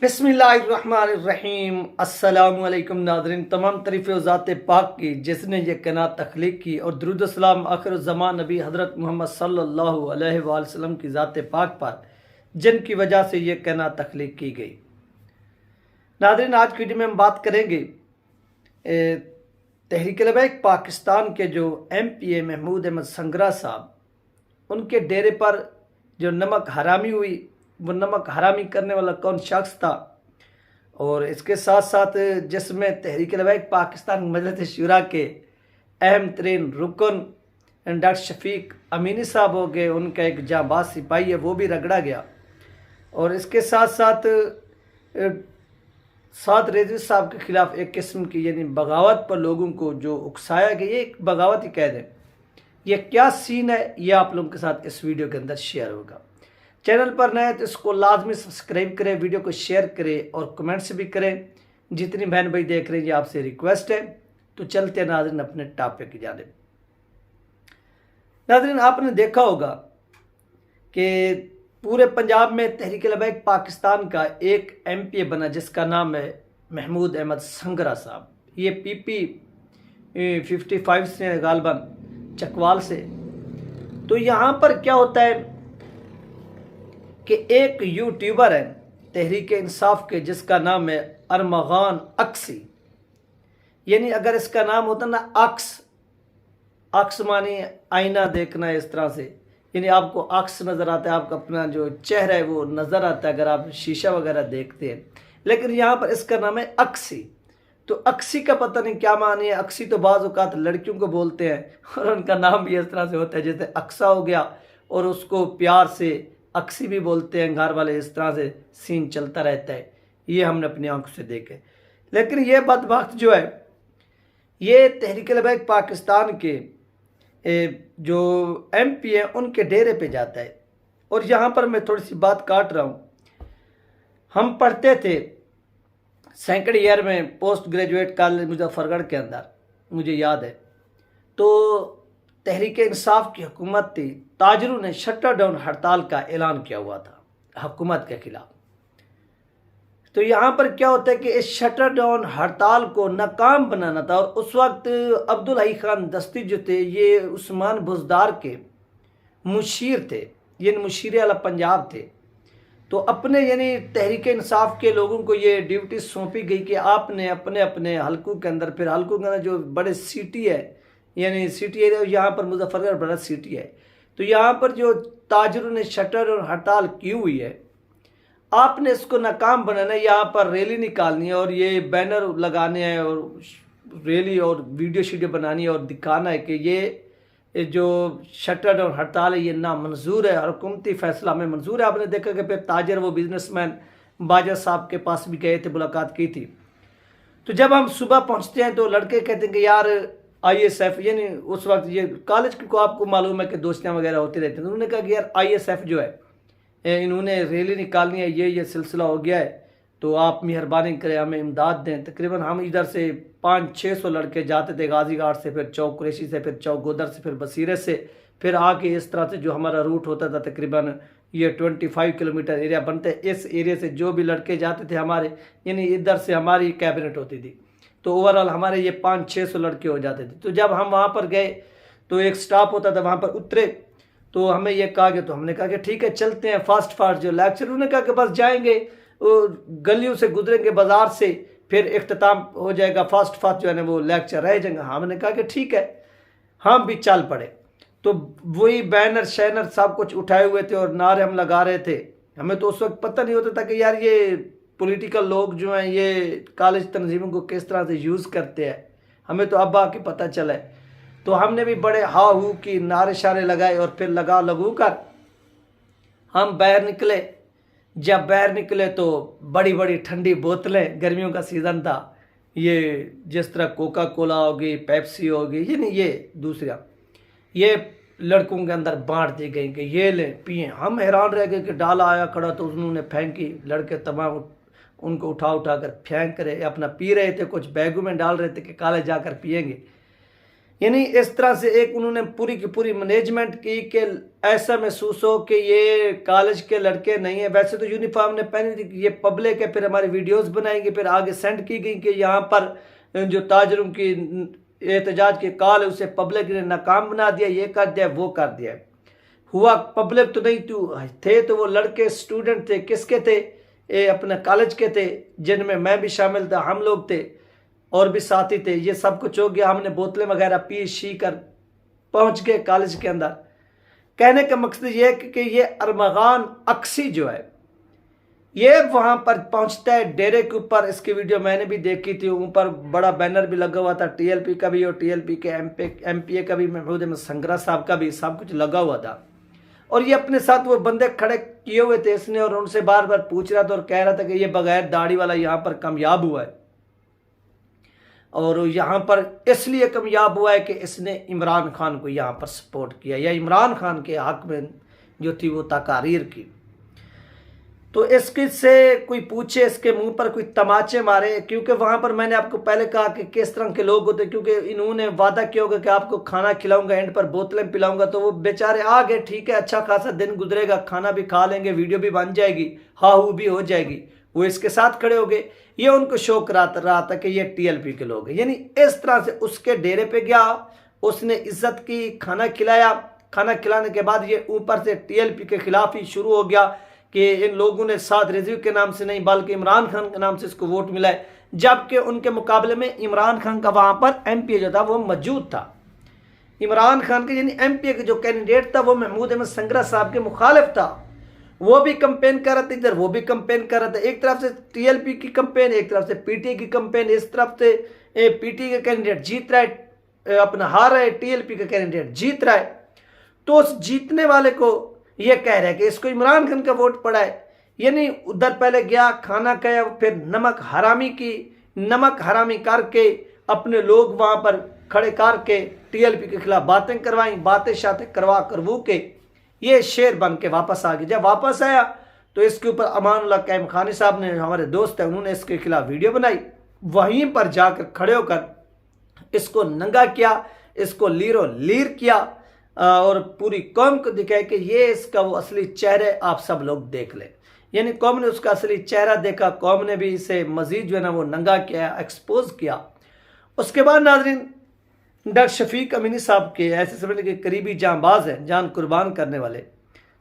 बिस्मिल्लाहिर्रहमानिर्रहीम। अस्सलामुअलैकुम नाज़रीन, तमाम तरीफ़े ज़ात पाक की जिसने ये कायनात तख्लीक की और दुरूद सलाम आखिर ज़मान नबी हज़रत मोहम्मद सल्लल्लाहु अलैहि वसल्लम की ज़ात पाक पर जिनकी वजह से ये कायनात तख्लीक की गई। नाज़रीन, आज की वीडियो में हम बात करेंगे तहरीक लबैक पाकिस्तान के जो MPA महमूद अहमद संगरा साहब, उनके डेरे पर जो नमक हरामी हुई, वो नमक हरामी करने वाला कौन शख्स था, और इसके साथ साथ जिसमें तहरीक लबैक पाकिस्तान मजलिस शुरा के अहम तरीन रुकन डॉक्टर शफीक अमीनी साहब हो गए, उनका एक जांबाज सिपाही है वो भी रगड़ा गया। और इसके साथ साथ साद रेजवी साहब के खिलाफ एक किस्म की यानी बगावत पर लोगों को जो उकसाया गया, ये एक बगावत ही कह दें। ये क्या सीन है, ये आप लोगों के साथ इस वीडियो के अंदर शेयर होगा। चैनल पर नए तो इसको लाजमी सब्सक्राइब करें, वीडियो को शेयर करें और कमेंट्स भी करें। जितनी बहन भाई देख रहे हैं, ये आपसे रिक्वेस्ट है। तो चलते हैं नाज़रीन अपने टॉपिक की जानिब। नाज़रीन, आपने देखा होगा कि पूरे पंजाब में तहरीक लबैक पाकिस्तान का एक MPA बना जिसका नाम है महमूद अहमद संगरा साहब। ये PP 55 से गालबन चकवाल से। तो यहाँ पर क्या होता है कि एक यूट्यूबर है तहरीक इंसाफ के जिसका नाम है अरमगान अक्सी, यानी अगर इसका नाम होता ना अक्स मानी आईना देखना है, इस तरह से, यानी आपको अक्स नज़र आता है, आपका अपना जो चेहरा है वो नज़र आता है अगर आप शीशा वगैरह देखते हैं। लेकिन यहाँ पर इसका नाम है अक्सी। तो अक्सी का पता नहीं क्या मानी है। अक्सी तो बाज़ औक़ात लड़कियों को बोलते हैं और उनका नाम भी इस तरह से होता है, जैसे अक्सा हो गया और उसको प्यार से अक्सी भी बोलते हैं घर वाले। इस तरह से सीन चलता रहता है, ये हमने अपनी आंखों से देखे। लेकिन ये बदबख्त जो है, ये तहरीक लबैक पाकिस्तान के जो MPA उनके डेरे पे जाता है। और यहाँ पर मैं थोड़ी सी बात काट रहा हूँ। हम पढ़ते थे सेकंड ईयर में पोस्ट ग्रेजुएट कॉलेज मुजफ्फरगढ़ के अंदर, मुझे याद है। तो तहरीक इंसाफ की हुकूमत थी, ताजरों ने शटर डाउन हड़ताल का ऐलान किया हुआ था हुकूमत के खिलाफ। तो यहाँ पर क्या होता है कि इस शटर डाउन हड़ताल को नाकाम बनाना था। और उस वक्त अब्दुल हई खान दस्ती जो थे, ये उस्मान बुज़दार के मुशीर थे, ये मुशीर आला पंजाब थे। तो अपने यानी तहरीक इंसाफ के लोगों को ये ड्यूटी सौंपी गई कि आपने अपने अपने हलकों के अंदर, फिर हलकों के अंदर जो बड़े सिटी है, यानी सिटी एरिया, यहाँ पर मुजफ्फरगढ़ बड़ा सिटी है। तो यहाँ पर जो ताजरों ने शटर और हड़ताल की हुई है, आपने इसको नाकाम बनाना है। यहाँ पर रैली निकालनी है और ये बैनर लगाने हैं और रैली और वीडियो शीडियो बनानी है और दिखाना है कि ये जो शटर और हड़ताल है ये नामंजूर है, हुकूमती फैसला हमें मंजूर है। आपने देखा कि फिर ताजर वो बिजनेसमैन बाजा साहब के पास भी गए थे, मुलाकात की थी। तो जब हम सुबह पहुँचते हैं तो लड़के कहते हैं कि यार ISF, यानी उस वक्त ये कॉलेज को आपको मालूम है कि दोस्तियाँ वगैरह होती रहती हैं। तो उन्होंने कहा कि यार ISF जो है, इन्होंने रैली निकालनी है, ये सिलसिला हो गया है, तो आप मेहरबानी करें हमें इमदाद दें। तकरीबन हम इधर से 500-600 लड़के जाते थे, गाजी घाट से, फिर चौक कुरैशी से, फिर चौक गोदर से, फिर बसीरे से, फिर आके इस तरह से जो हमारा रूट होता था, तकरीबन ये 25 किलोमीटर एरिया बनते। इस एरिया से जो भी लड़के जाते थे हमारे, यानी इधर से हमारी कैबिनेट होती थी, तो ओवरऑल हमारे ये 500-600 लड़के हो जाते थे। तो जब हम वहाँ पर गए तो एक स्टाफ होता था, वहाँ पर उतरे तो हमें ये कहा कि, तो हमने कहा कि ठीक है चलते हैं फास्ट जो लेक्चर। उन्होंने कहा कि बस जाएंगे, गलियों से गुजरेंगे, बाजार से, फिर इख्तिताम हो जाएगा, फास्ट जो है ना वो लेक्चर रह जाएंगे। हमने कहा कि ठीक है, हम भी चल पड़े। तो वही बैनर शैनर सब कुछ उठाए हुए थे और नारे हम लगा रहे थे। हमें तो उस वक्त पता नहीं होता था कि यार ये पॉलिटिकल लोग जो हैं ये कॉलेज तंजीमों को किस तरह से यूज़ करते हैं, हमें तो अब आके पता चला है। तो हमने भी बड़े हा हू की नारे शारे लगाए और फिर लगू कर हम बाहर निकले। जब बाहर निकले तो बड़ी बड़ी ठंडी बोतलें, गर्मियों का सीज़न था, ये जिस तरह कोका कोला होगी, पेप्सी होगी, ये नहीं, ये दूसरा, ये लड़कों के अंदर बांट दी गई कि ये लें पिए। हम हैरान रह गए कि डाला आया खड़ा तो उन्होंने फेंकी। लड़के तमाम उनको उठा कर फेंक रहे, अपना पी रहे थे, कुछ बैगों में डाल रहे थे कि कॉलेज जाकर पिएंगे। यानी इस तरह से एक उन्होंने पूरी की पूरी मैनेजमेंट की कि ऐसा महसूस हो कि ये कॉलेज के लड़के नहीं है। वैसे तो यूनिफॉर्म ने पहनी थी कि ये पब्लिक है, फिर हमारी वीडियोस बनाएंगे, फिर आगे सेंड की गई कि यहाँ पर जो ताजरों की एहतजाज की कॉल है उसे पब्लिक ने नाकाम बना दिया, ये कर दिया वो कर दिया। हुआ पब्लिक तो नहीं थे तो वो लड़के स्टूडेंट थे, किसके थे, अपने कॉलेज के थे, जिनमें मैं भी शामिल था, हम लोग थे और भी साथी थे। ये सब कुछ हो गया, हमने बोतलें वगैरह पी शी कर पहुंच गए कॉलेज के अंदर। कहने का मकसद ये है कि ये अरमगान अक्सी जो है ये वहां पर पहुंचता है डेरे के ऊपर। इसकी वीडियो मैंने भी देखी थी, ऊपर बड़ा बैनर भी लगा हुआ था, टीएलपी का भी और टीएलपी के एमपीए का भी, महमूद अहमद संगरा साहब का भी, सब कुछ लगा हुआ था। और ये अपने साथ वो बंदे खड़े किए हुए थे इसने, और उनसे बार बार पूछ रहा था और कह रहा था कि ये बगैर दाढ़ी वाला यहाँ पर कामयाब हुआ है, और यहाँ पर इसलिए कामयाब हुआ है कि इसने इमरान खान को यहाँ पर सपोर्ट किया या इमरान खान के हक में जो थी वो तकारीर की। तो इसके से कोई पूछे, इसके मुंह पर कोई तमाचे मारे, क्योंकि वहाँ पर मैंने आपको पहले कहा कि किस तरह के लोग होते, क्योंकि इन्होंने वादा किया होगा कि आपको खाना खिलाऊंगा, एंड पर बोतलें पिलाऊंगा, तो वो बेचारे आ गए, ठीक है अच्छा खासा दिन गुजरेगा, खाना भी खा लेंगे, वीडियो भी बन जाएगी, हाहू भी हो जाएगी, वो इसके साथ खड़े हो गए। ये उनको शो कराता रहा था कि ये टीएलपी के लोग हैं। यानी इस तरह से उसके डेरे पे गया, उसने इज्जत की, खाना खिलाया, खाना खिलाने के बाद ये ऊपर से टीएलपी के खिलाफ ही शुरू हो गया कि इन लोगों ने साद रिजवी के नाम से नहीं बल्कि इमरान खान के नाम से इसको वोट मिला है, जबकि उनके मुकाबले में इमरान खान का वहां पर एमपीए जो था वो मौजूद था। इमरान खान के यानी एमपीए के जो कैंडिडेट था वो महमूद अहमद संगरा साहब के मुखालिफ था, वो भी कंपेन कर रहा था, इधर वो भी कंपेन कर रहा था। एक तरफ से टीएलपी की कंपेन, एक तरफ से पीटीए की कंपेन, इस तरफ से पीटीए का कैंडिडेट जीत रहा है, अपना हार रहा है, टीएलपी का कैंडिडेट जीत रहा है। तो उस जीतने वाले को ये कह रहा है कि इसको इमरान खान का वोट पड़ा है। यानी उधर पहले गया, खाना खाया, फिर नमक हरामी की, नमक हरामी करके अपने लोग वहां पर खड़े करके टीएलपी के खिलाफ बातें करवाई, बातें शातें करवा करवू के ये शेर बन के वापस आ गया। जब वापस आया तो इसके ऊपर अमानुल्लाह कैम खानी साहब ने, हमारे दोस्त हैं, उन्होंने इसके खिलाफ वीडियो बनाई, वहीं पर जाकर खड़े होकर इसको नंगा किया, इसको लीरो लीर किया और पूरी कौम को दिखाया कि ये इसका वो असली चेहरे आप सब लोग देख ले। यानी कौम ने उसका असली चेहरा देखा, कौम ने भी इसे मजीद जो है ना वो नंगा किया, एक्सपोज किया। उसके बाद नाजरीन डॉक्टर शफीक अमीनी साहब के ऐसे समझने के करीबी जांबाज हैं, जान कुर्बान करने वाले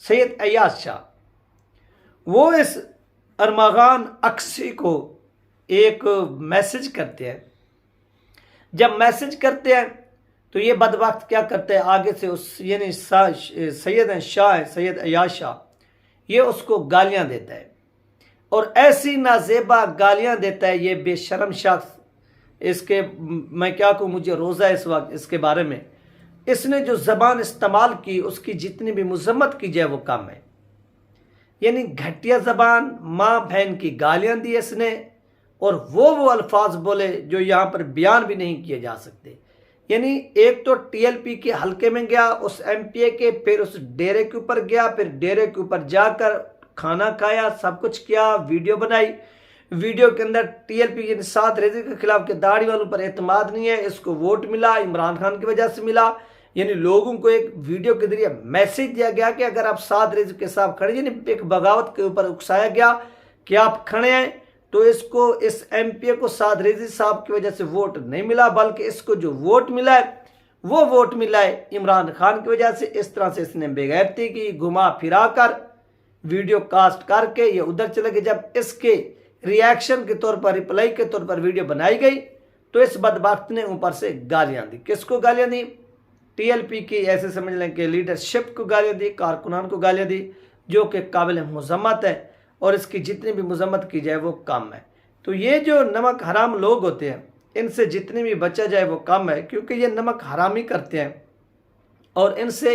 सैयद अयाज शाह, वो इस अरमगान अक्सी को एक मैसेज करते हैं। जब मैसेज करते हैं तो ये बदबख्त क्या करते हैं, आगे से उस यानी सैयद शाह है, सैयद अयाज शाह, ये उसको गालियां देता है और ऐसी नाजेबा गालियां देता है ये बेशरम शख्स। इसके मैं क्या कहूँ, मुझे रोज़ा इस वक्त इसके बारे में, इसने जो ज़बान इस्तेमाल की उसकी जितनी भी मजम्मत की जाए वो कम है। यानी घटिया ज़बान, माँ बहन की गालियां दी इसने, और वो अल्फाज बोले जो यहाँ पर बयान भी नहीं किए जा सकते। यानी एक तो टीएलपी के हलके में गया उस एमपीए के, फिर उस डेरे के ऊपर गया, फिर डेरे के ऊपर जाकर खाना खाया, सब कुछ किया, वीडियो बनाई, वीडियो के अंदर टीएलपी के साथ रिजवी के खिलाफ के दाढ़ी वालों पर एतमाद नहीं है, इसको वोट मिला इमरान खान की वजह से मिला। यानी लोगों को एक वीडियो के जरिए मैसेज दिया गया कि अगर आप साथ रिजवी के साथ खड़े, यानी एक बगावत के ऊपर उकसाया गया कि आप खड़े हैं, तो इसको इस एमपीए को साद रिजवी साहब की वजह से वोट नहीं मिला, बल्कि इसको जो वोट मिला है वो वोट मिला है इमरान खान की वजह से। इस तरह से इसने बेगैरती की, घुमा फिरा कर वीडियो कास्ट करके ये उधर चले गए। जब इसके रिएक्शन के तौर पर, रिप्लाई के तौर पर वीडियो बनाई गई तो इस बदबख्त ने ऊपर से गालियां दी। किसको गालियां दी? टीएलपी की ऐसे समझ लें कि लीडरशिप को गालियां दी, कारकुनान को गालियां दी, जो कि काबिल मजम्मत है और इसकी जितनी भी मजम्मत की जाए वो कम है। तो ये जो नमक हराम लोग होते हैं इनसे जितनी भी बचा जाए वो कम है, क्योंकि ये नमक हरामी करते हैं और इनसे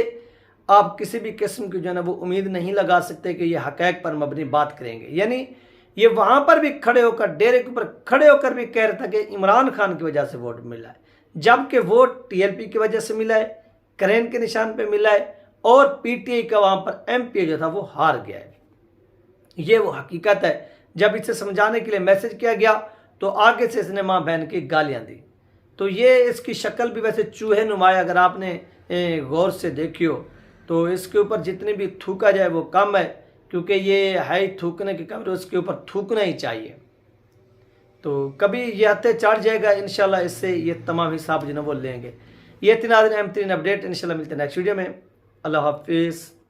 आप किसी भी किस्म की जो है ना वो उम्मीद नहीं लगा सकते कि ये हक़ैक़ पर मबनी बात करेंगे। यानी ये वहां पर भी खड़े होकर, डेरे के ऊपर खड़े होकर भी कह रहा था कि इमरान खान की वजह से वोट मिला है, जबकि वोट टीएलपी की वजह से मिला है, करेन के निशान पे मिला है, और पीटीआई का वहां पर एमपीए जो था वो हार गया है। ये वो हकीकत है। जब इसे समझाने के लिए मैसेज किया गया तो आगे से इसने माँ बहन की गालियां दी। तो ये इसकी शक्ल भी वैसे चूहे नुमाया, अगर आपने गौर से देखी हो तो इसके ऊपर जितनी भी थूका जाए वो कम है, क्योंकि ये है ही थूकने के कमरे, उसके ऊपर थूकना ही चाहिए। तो कभी ये हत्ते चढ़ जाएगा इंशाल्लाह, इससे ये तमाम हिसाब जो ना वो लेंगे। ये 3 अहम 3 अपडेट, इंशाल्लाह मिलते हैं नेक्स्ट वीडियो में। अल्लाह हाफिज़।